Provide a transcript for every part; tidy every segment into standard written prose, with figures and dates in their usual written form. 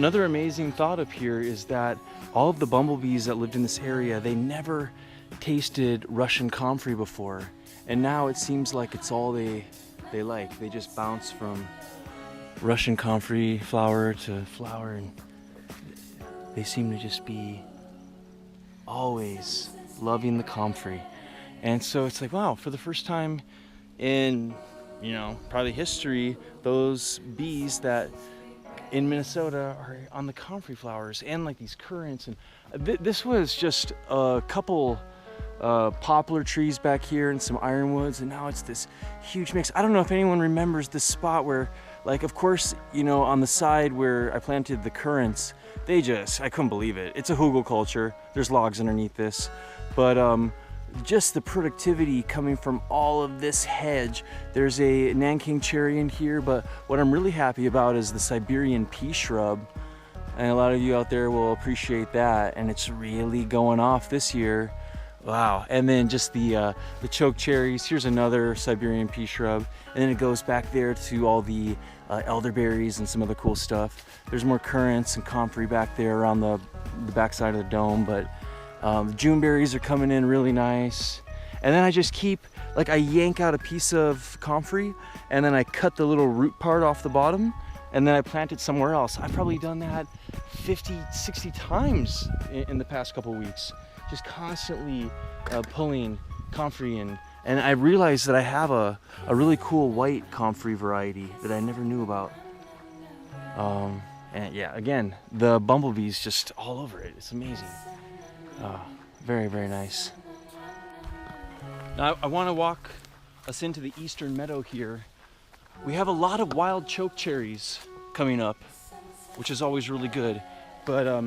Another amazing thought up here is that all of the bumblebees that lived in this area, they never tasted Russian comfrey before. And now it seems like it's all they like. They just bounce from Russian comfrey flower to flower, and they seem to just be always loving the comfrey. And so it's like, wow, for the first time in, you know, probably history, those bees that in Minnesota are on the comfrey flowers and like these currants. And this was just a couple poplar trees back here and some ironwoods, and now it's this huge mix. I don't know if anyone remembers this spot where, like, of course, you know, on the side where I planted the currants, I couldn't believe it. It's a hugelkultur. There's logs underneath this, but just the productivity coming from all of this hedge. There's a Nanking cherry in here, but what I'm really happy about is the Siberian pea shrub, and a lot of you out there will appreciate that, and it's really going off this year. Wow. And then just the choke cherries. Here's another Siberian pea shrub, and then it goes back there to all the elderberries and some other cool stuff. There's more currants and comfrey back there around the backside of the dome, but the June berries are coming in really nice. And then I just keep, like, I yank out a piece of comfrey and then I cut the little root part off the bottom and then I plant it somewhere else. I've probably done that 50, 60 times in the past couple weeks. Just constantly pulling comfrey in. And I realized that I have a really cool white comfrey variety that I never knew about. And yeah, again, the bumblebees just all over it. It's amazing. Very, very nice. Now I want to walk us into the eastern meadow here. We have a lot of wild choke cherries coming up, which is always really good. But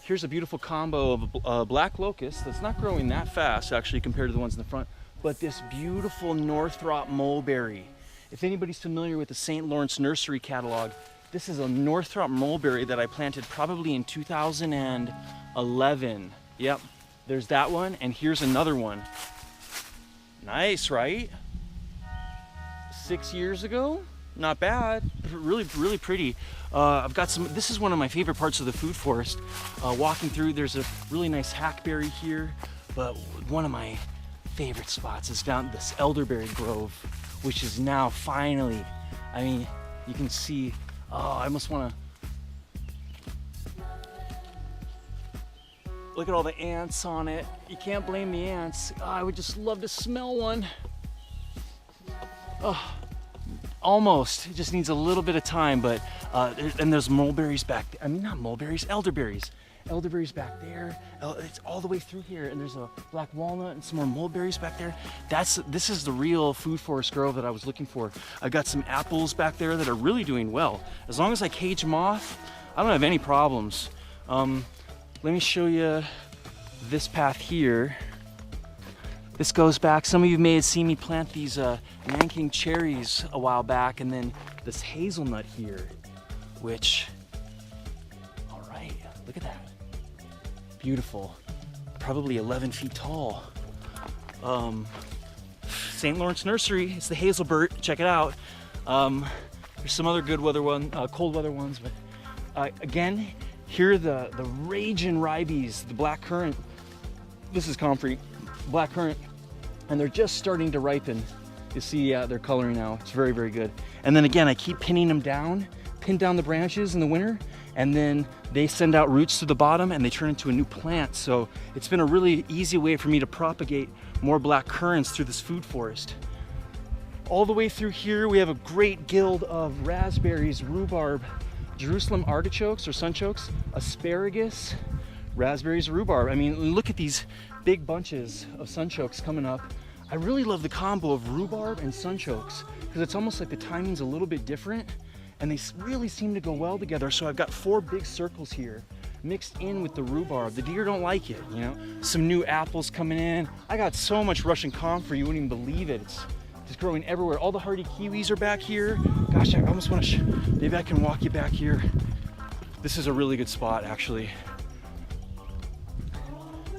here's a beautiful combo of black locust that's not growing that fast actually compared to the ones in the front, but this beautiful Northrop mulberry. If anybody's familiar with the St. Lawrence Nursery catalog, this is a Northrop mulberry that I planted probably in 2011. Yep, there's that one, and here's another one. Nice, right? 6 years ago? Not bad. Really, really pretty. I've got some, this is one of my favorite parts of the food forest. Walking through, there's a really nice hackberry here, but one of my favorite spots is down this elderberry grove, which is now finally, I mean, you can see, oh, I almost want to, look at all the ants on it. You can't blame the ants. Oh, I would just love to smell one. Oh, almost. It just needs a little bit of time, but and there's mulberries back there. I mean, not mulberries, elderberries. Elderberries back there. It's all the way through here, and there's a black walnut and some more mulberries back there. This is the real food forest grove that I was looking for. I've got some apples back there that are really doing well. As long as I cage them off, I don't have any problems. Let me show you this path here. This goes back, some of you may have seen me plant these Nanking cherries a while back, and then this hazelnut here, which, all right, look at that. Beautiful, probably 11 feet tall. St. Lawrence Nursery, it's the Hazelbert, check it out. There's some other good weather cold weather ones, but again, here are the raging ribes, the black currant. This is comfrey, black currant, and they're just starting to ripen. You see, they're coloring now. It's very, very good. And then again, I keep pinning them down, pin down the branches in the winter, and then they send out roots to the bottom and they turn into a new plant. So it's been a really easy way for me to propagate more black currants through this food forest. All the way through here, we have a great guild of raspberries, rhubarb, Jerusalem artichokes or sunchokes, asparagus, raspberries, rhubarb. I mean, look at these big bunches of sunchokes coming up. I really love the combo of rhubarb and sunchokes because it's almost like the timing's a little bit different and they really seem to go well together. So I've got 4 big circles here mixed in with the rhubarb. The deer don't like it, you know. Some new apples coming in. I got so much Russian comfrey, you wouldn't even believe it. It's just growing everywhere. All the hardy kiwis are back here. Gosh, I almost want to, maybe I can walk you back here. This is a really good spot, actually.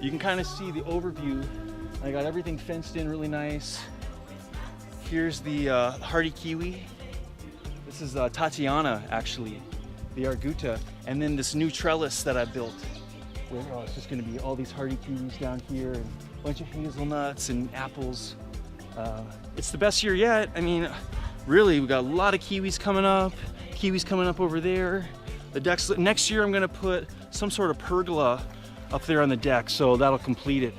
You can kind of see the overview. I got everything fenced in really nice. Here's the hardy kiwi. This is Tatiana, actually. the arguta, and then this new trellis that I built. Where, oh, it's just going to be all these hardy kiwis down here, and a bunch of hazelnuts and apples. It's the best year yet. I mean, really, we got a lot of kiwis coming up over there. The decks, next year I'm going to put some sort of pergola up there on the deck, so that'll complete it.